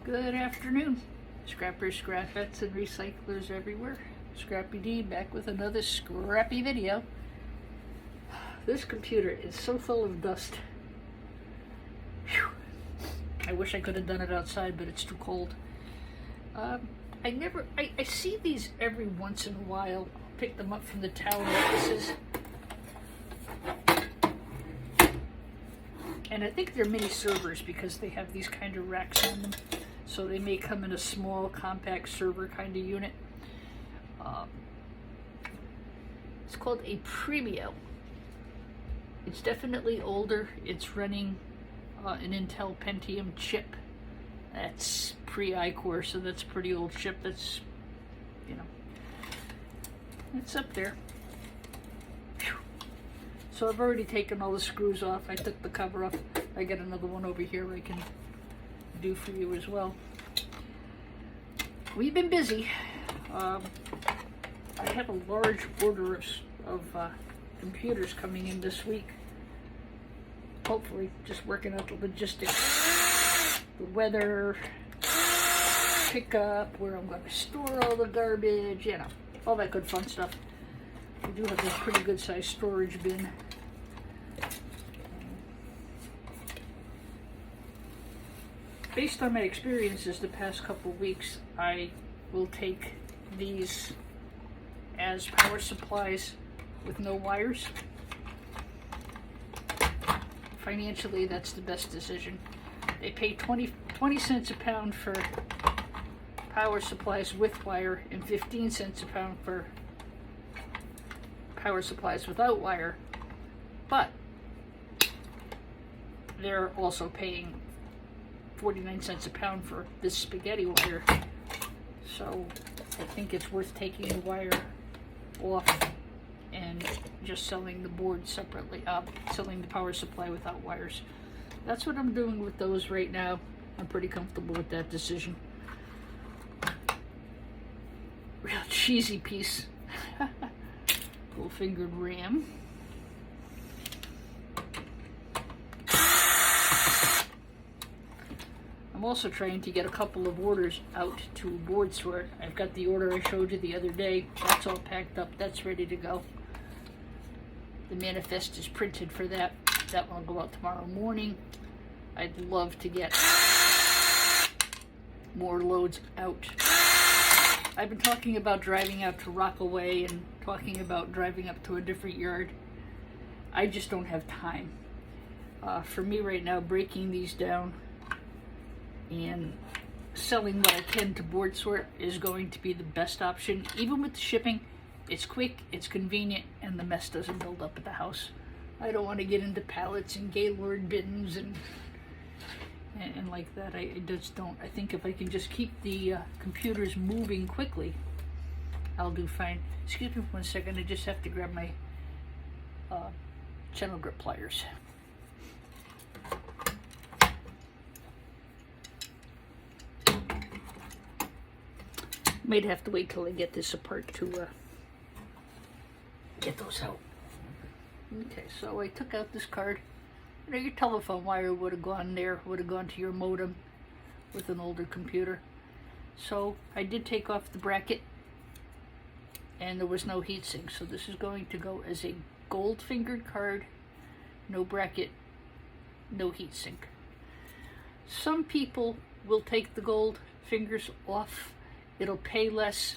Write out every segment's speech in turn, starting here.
Good afternoon, scrappers, scrapettes, and recyclers everywhere. Scrappy D back with another scrappy video. This computer is so full of dust. Whew. I wish I could have done it outside, but it's too cold. I see these every once in a while. I'll pick them up from the town offices. And I think they're mini servers because they have these kind of racks on them. So they may come in a small, compact server kind of unit. It's called a Premio. It's definitely older. It's running an Intel Pentium chip. That's pre-iCore, so that's a pretty old chip. That's, it's up there. Whew. So I've already taken all the screws off. I took the cover off. I got another one over here I can do for you as well. We've been busy. I have a large order of computers coming in this week. Hopefully, just working out the logistics, the weather, pickup, where I'm going to store all the garbage, all that good fun stuff. We do have a pretty good sized storage bin. Based on my experiences the past couple weeks, I will take these as power supplies with no wires. Financially, that's the best decision. They pay 20 cents a pound for power supplies with wire and 15 cents a pound for power supplies without wire. But they're also paying 49 cents a pound for this spaghetti wire. So I think it's worth taking the wire off and just selling the board separately, selling the power supply without wires. That's what I'm doing with those right now. I'm pretty comfortable with that decision. Real cheesy piece. Full-fingered RAM. I'm also trying to get a couple of orders out to board sort. I've got the order I showed you the other day. That's all packed up. That's ready to go. The manifest is printed for that. That one will go out tomorrow morning. I'd love to get more loads out. I've been talking about driving out to Rockaway and talking about driving up to a different yard. I just don't have time. For me right now, breaking these down and selling what I can to board sort is going to be the best option. Even with the shipping, it's quick, it's convenient, and the mess doesn't build up at the house. I don't want to get into pallets and Gaylord bins and like that. I just don't. I think if I can just keep the computers moving quickly, I'll do fine. Excuse me for 1 second. I just have to grab my channel grip pliers. Might have to wait till I get this apart to get those out. Okay, so I took out this card. Your telephone wire would have gone there, would have gone to your modem with an older computer. So I did take off the bracket, and there was no heatsink. So this is going to go as a gold-fingered card, no bracket, no heatsink. Some people will take the gold fingers off. It'll pay less.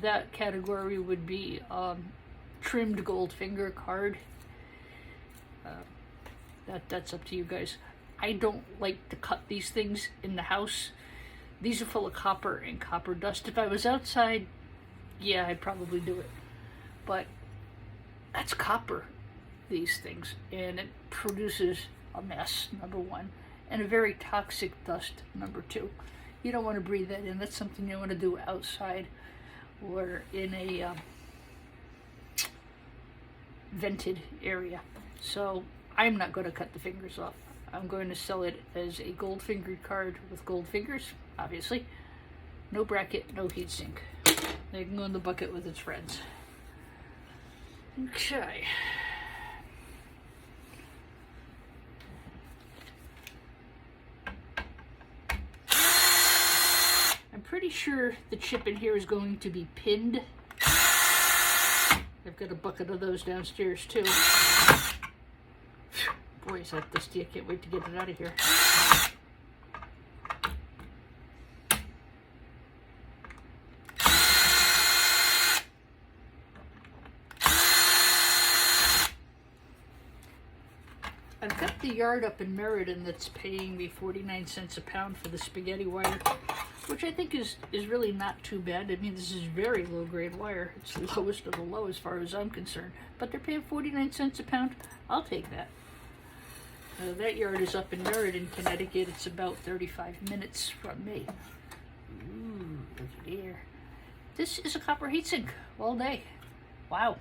That category would be trimmed gold finger card. That's up to you guys. I don't like to cut these things in the house. These are full of copper and copper dust. If I was outside, yeah, I'd probably do it. But that's copper, these things, and it produces a mess, number one, and a very toxic dust, number two. You don't want to breathe that in. That's something you want to do outside or in a vented area. So I'm not going to cut the fingers off. I'm going to sell it as a gold fingered card with gold fingers, obviously. No bracket, no heatsink. They can go in the bucket with its friends. Okay. pretty sure the chip in here is going to be pinned. I've got a bucket of those downstairs too. Boy, is that dusty. I can't wait to get it out of here. I've got the yard up in Meriden that's paying me 49 cents a pound for the spaghetti wire, which I think is really not too bad. I mean, this is very low-grade wire. It's the lowest of the low as far as I'm concerned. But they're paying 49 cents a pound. I'll take that. That yard is up in Meriden, Connecticut. It's about 35 minutes from me. Ooh, look at here. This is a copper heatsink all day. Wow.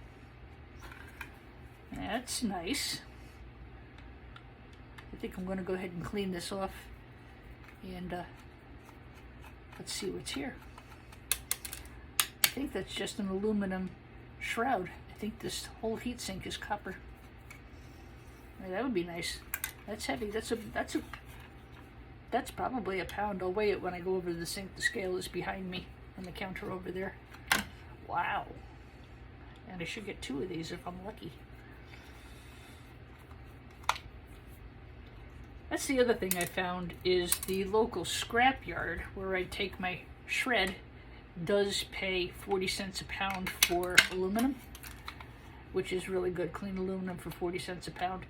That's nice. I think I'm going to go ahead and clean this off, and let's see what's here. I think that's just an aluminum shroud. I think this whole heatsink is copper. Yeah, that would be nice. That's heavy. That's probably a pound. I'll weigh it when I go over to the sink. The scale is behind me on the counter over there. Wow. And I should get 2 of these if I'm lucky. That's the other thing I found, is the local scrap yard where I take my shred does pay 40 cents a pound for aluminum, which is really good. Clean aluminum for 40 cents a pound.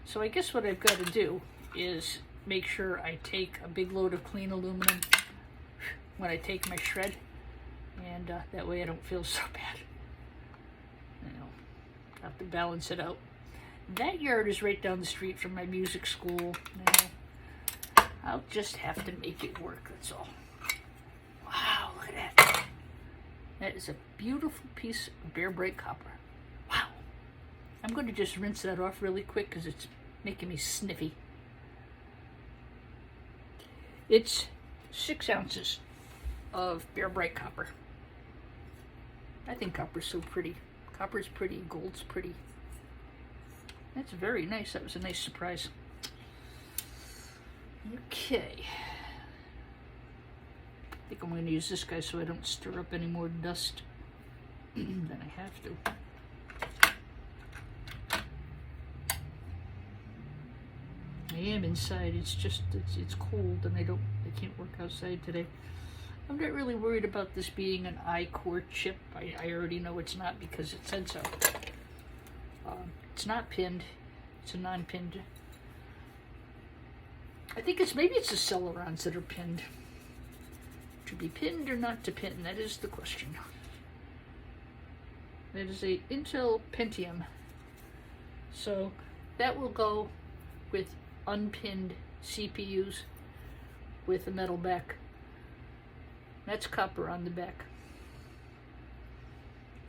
So I guess what I've got to do is make sure I take a big load of clean aluminum when I take my shred, and that way I don't feel so bad. You know, I have to balance it out. That yard is right down the street from my music school. Now, I'll just have to make it work, that's all. Wow, look at that. That is a beautiful piece of bare bright copper. Wow. I'm going to just rinse that off really quick because it's making me sniffy. It's 6 ounces of bare bright copper. I think copper's so pretty. Copper's pretty, gold's pretty. That's very nice. That was a nice surprise. Okay. I think I'm going to use this guy so I don't stir up any more dust than I have to. I am inside. It's just, it's cold and I can't work outside today. I'm not really worried about this being an I-core chip. I already know it's not because it said so. It's not pinned. It's a non-pinned. I think maybe it's the celerons that are pinned. To be pinned or not to pin, that is the question. That is a Intel Pentium. So that will go with unpinned CPUs with a metal back. That's copper on the back.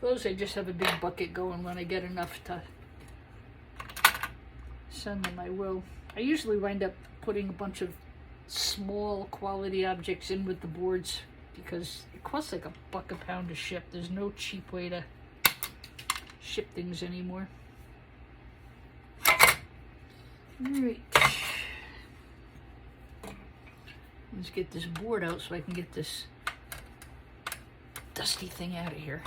Those I just have a big bucket going. When I get enough to send them, I will. I usually wind up putting a bunch of small quality objects in with the boards because it costs like $1 a pound to ship. There's no cheap way to ship things anymore. Alright. Let's get this board out so I can get this dusty thing out of here.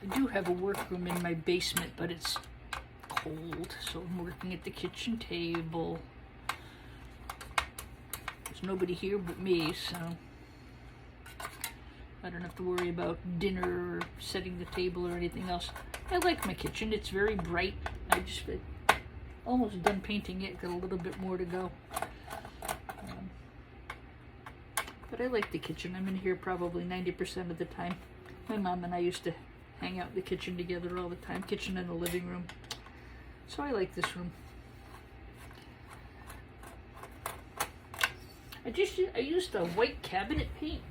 I do have a workroom in my basement, but it's cold, so I'm working at the kitchen table. There's nobody here but me, so I don't have to worry about dinner or setting the table or anything else. I like my kitchen. It's very bright. I just almost done painting it. Got a little bit more to go. But I like the kitchen. I'm in here probably 90% of the time. My mom and I used to hang out in the kitchen together all the time. Kitchen and the living room. So I like this room. I used a white cabinet paint.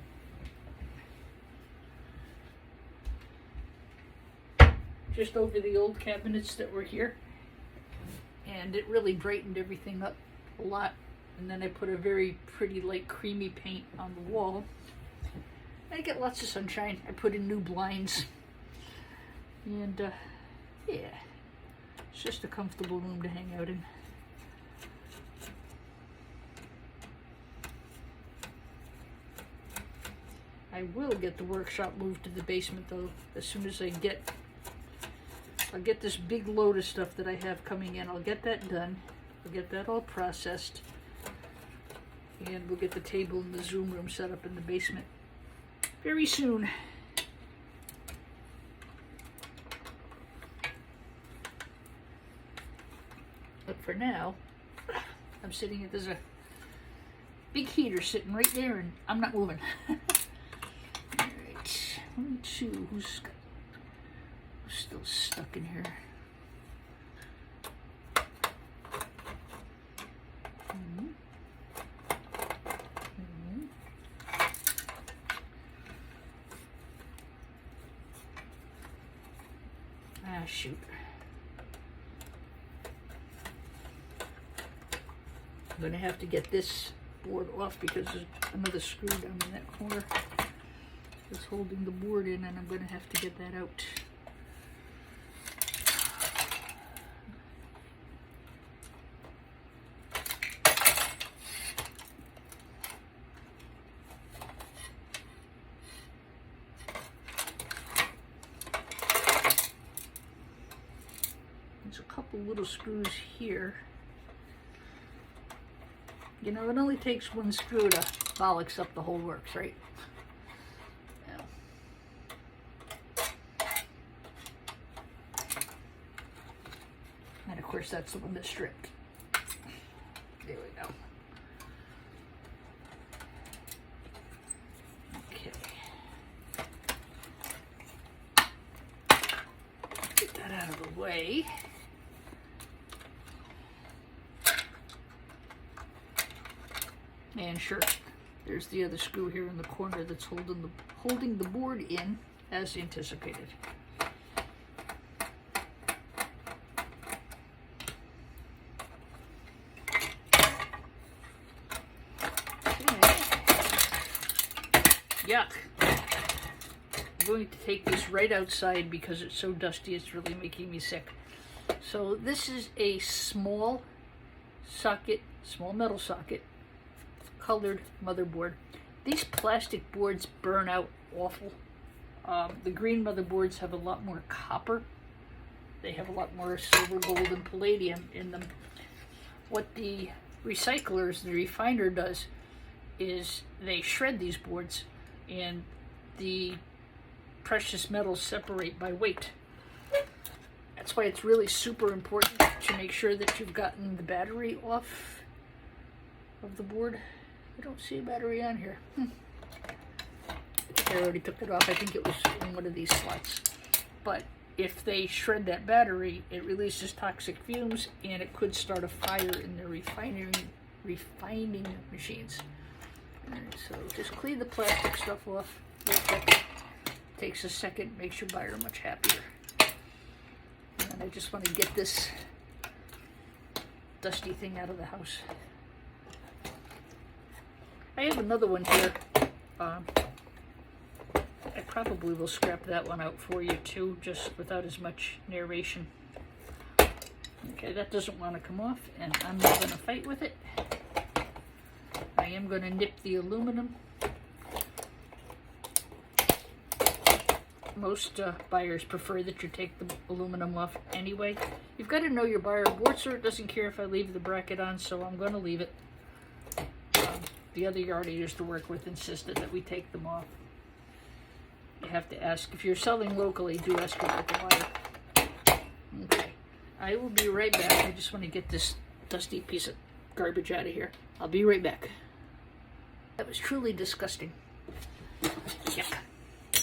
Just over the old cabinets that were here. And it really brightened everything up a lot. And then I put a very pretty light creamy paint on the wall. I get lots of sunshine. I put in new blinds. And yeah. It's just a comfortable room to hang out in. I will get the workshop moved to the basement though, as soon as I'll get this big load of stuff that I have coming in. I'll get that done. I'll get that all processed. And we'll get the table and the Zoom room set up in the basement very soon. But for now, I'm sitting there's a big heater sitting right there and I'm not moving. Alright, let me see who's still stuck in here. Ah, shoot. I'm going to have to get this board off because there's another screw down in that corner that's holding the board in, and I'm going to have to get that out. There's a couple little screws here. You know, it only takes one screw to bollocks up the whole works, right? Yeah. And of course, that's the one that's stripped. There we go. Okay. Get that out of the way. And sure, there's the other screw here in the corner that's holding the board in as anticipated. Okay. Yuck. I'm going to take this right outside because it's so dusty it's really making me sick. So this is a small socket, small metal socket, colored motherboard. These plastic boards burn out awful. The green motherboards have a lot more copper. They have a lot more silver, gold, and palladium in them. What the recyclers, the refiner does, is they shred these boards and the precious metals separate by weight. That's why it's really super important to make sure that you've gotten the battery off of the board. I don't see a battery on here. I already took it off. I think it was in one of these slots. But if they shred that battery, it releases toxic fumes and it could start a fire in the refining machines. Alright, so just clean the plastic stuff off real quick. Takes a second, makes your buyer much happier. And I just want to get this dusty thing out of the house. I have another one here. I probably will scrap that one out for you too, just without as much narration. Okay, that doesn't want to come off, and I'm not going to fight with it. I am going to nip the aluminum. Most buyers prefer that you take the aluminum off anyway. You've got to know your buyer. Board Sort doesn't care if I leave the bracket on, so I'm going to leave it. The other yard I used to work with insisted that we take them off. You have to ask. If you're selling locally, do ask your local buyer. Okay. I will be right back. I just want to get this dusty piece of garbage out of here. I'll be right back. That was truly disgusting. Yuck. I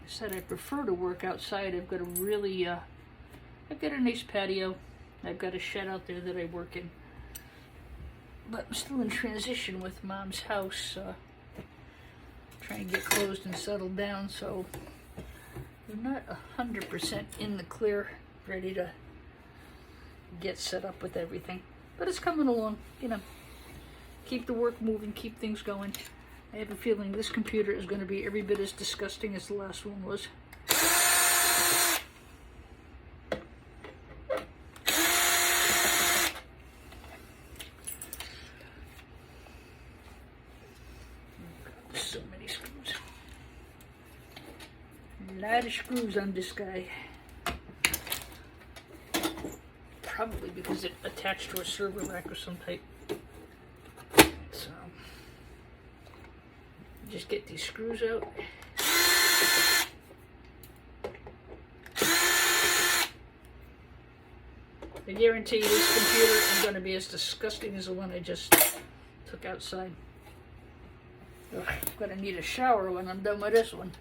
said I prefer to work outside. I've got a really, I've got a nice patio. I've got a shed out there that I work in. But I'm still in transition with Mom's house, trying to get closed and settled down, so I'm not 100% in the clear, ready to get set up with everything. But it's coming along, you know. Keep the work moving, keep things going. I have a feeling this computer is going to be every bit as disgusting as the last one was. lot of screws on this guy. Probably because it attached to a server rack of some type. So, just get these screws out. I guarantee you this computer is going to be as disgusting as the one I just took outside. Ugh, I'm going to need a shower when I'm done with this one.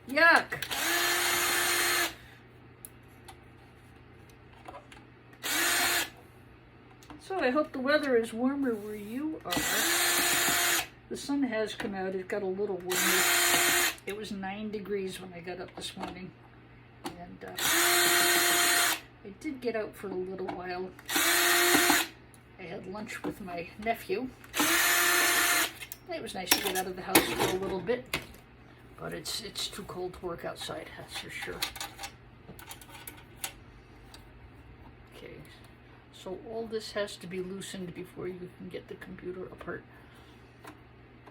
Yuck! So I hope the weather is warmer where you are. The sun has come out. It got a little warmer. It was 9 degrees when I got up this morning. And I did get out for a little while. I had lunch with my nephew. It was nice to get out of the house for a little bit. But it's too cold to work outside, that's for sure. Okay, so all this has to be loosened before you can get the computer apart.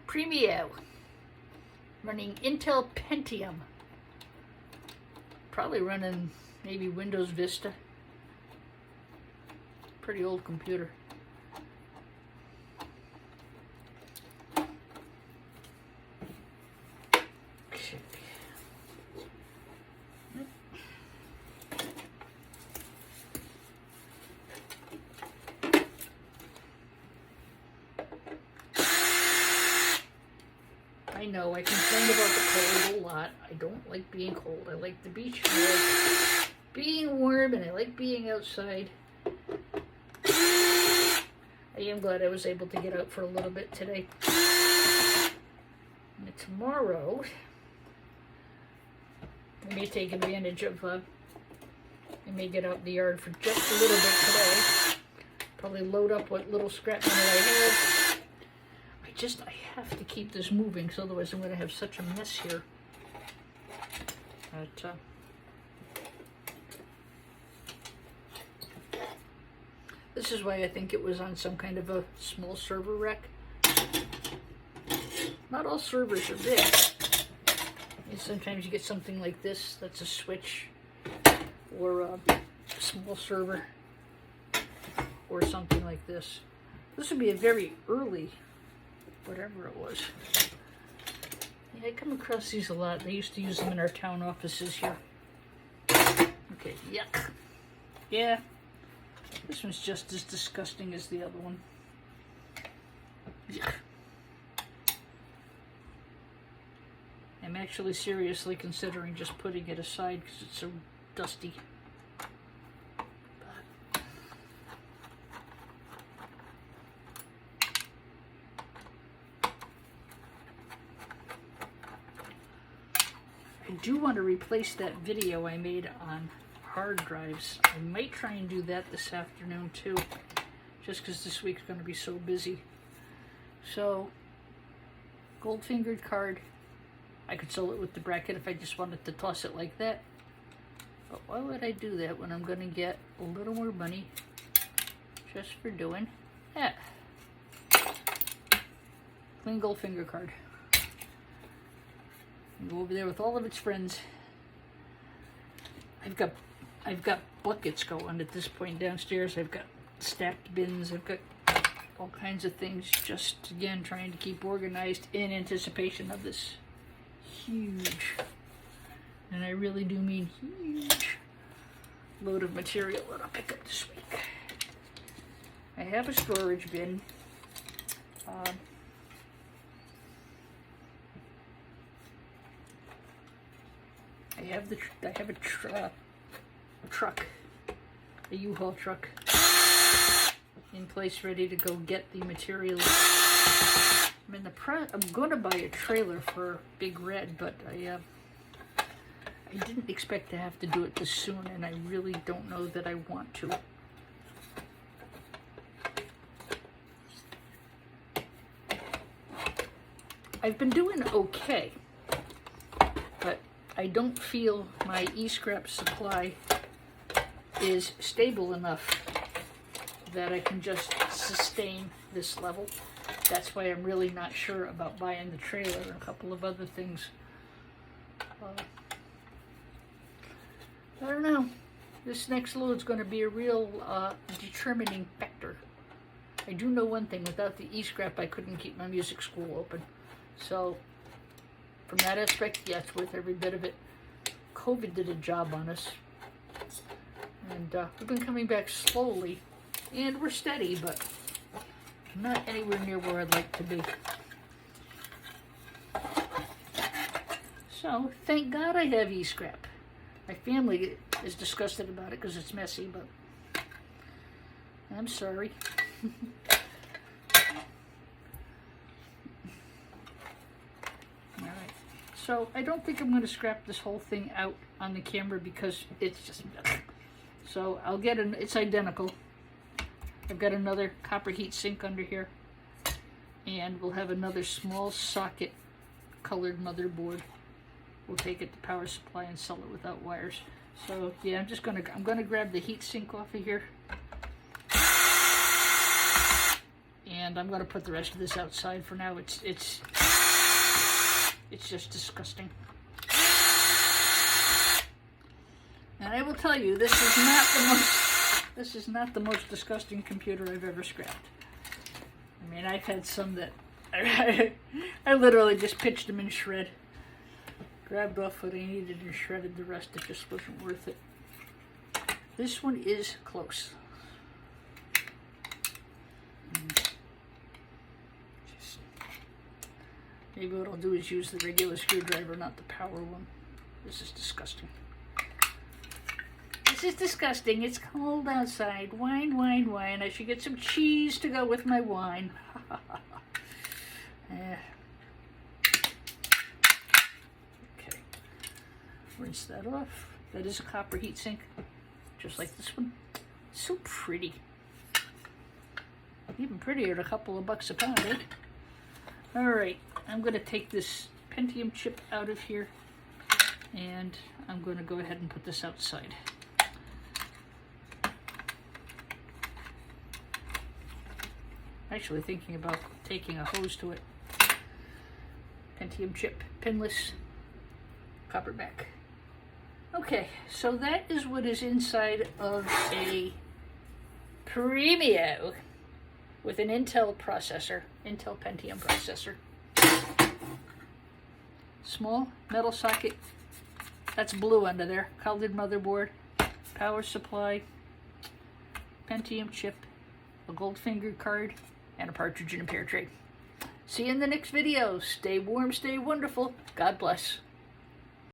Premio, running Intel Pentium. Probably running maybe Windows Vista. Pretty old computer. I know, I complain about the cold a lot. I don't like being cold. I like the beach. I like being warm, and I like being outside. I am glad I was able to get out for a little bit today. And tomorrow, I may take advantage of, I may get out in the yard for just a little bit today. Probably load up what little scrap metal I have. I have to keep this moving, so otherwise I'm going to have such a mess here. But, this is why I think it was on some kind of a small server rack. Not all servers are big. And sometimes you get something like this, that's a switch, or a small server, or something like this. This would be a very early whatever it was. Yeah, I come across these a lot. They used to use them in our town offices here. Okay, yuck. Yeah, this one's just as disgusting as the other one. Yuck. I'm actually seriously considering just putting it aside because it's so dusty. I do want to replace that video I made on hard drives. I might try and do that this afternoon too, just because this week's going to be so busy. So, gold-fingered card. I could sell it with the bracket if I just wanted to toss it like that. But why would I do that when I'm going to get a little more money just for doing that? Clean gold finger card. Go over there with all of its friends. I've got buckets going at this point downstairs. I've got stacked bins. I've got all kinds of things, just again trying to keep organized in anticipation of this huge, and I really do mean huge, load of material that I'll pick up this week. I have a storage bin. I have a truck, a U-Haul truck, in place ready to go get the materials. I'm going to buy a trailer for Big Red, but I didn't expect to have to do it this soon, and I really don't know that I want to. I've been doing okay, but I don't feel my e-scrap supply is stable enough that I can just sustain this level. That's why I'm really not sure about buying the trailer and a couple of other things. I don't know. This next load's going to be a real determining factor. I do know one thing. Without the e-scrap, I couldn't keep my music school open. So, from that aspect, yeah, it's worth every bit of it. COVID did a job on us. And we've been coming back slowly. And we're steady, but not anywhere near where I'd like to be. So, thank God I have e-scrap. My family is disgusted about it because it's messy, but I'm sorry. Alright, so I don't think I'm going to scrap this whole thing out on the camera because it's just metal. So I'll get it's identical. I've got another copper heat sink under here, and we'll have another small socket colored motherboard. We'll take it to power supply and sell it without wires. So yeah, I'm gonna grab the heat sink off of here, and I'm gonna put the rest of this outside for now. It's just disgusting. And I will tell you, this is not the most disgusting computer I've ever scrapped. I mean, I've had some that I literally just pitched them in shred. Grabbed off what I needed and shredded the rest. It just wasn't worth it. This one is close. Maybe what I'll do is use the regular screwdriver, not the power one. This is disgusting. This is disgusting. It's cold outside. Wine, wine, wine. I should get some cheese to go with my wine. Okay. Rinse that off. That is a copper heatsink, just like this one. So pretty. Even prettier at a couple of bucks a pound, eh? Alright, I'm going to take this Pentium chip out of here, and I'm going to go ahead and put this outside. Actually thinking about taking a hose to it. Pentium chip, pinless, copper back. Okay, so that is what is inside of a Premio with an Intel processor, Intel Pentium processor. Small metal socket, that's blue under there, colored motherboard, power supply, Pentium chip, a gold-fingered card, and a partridge in a pear tree. See you in the next video. Stay warm, stay wonderful. God bless.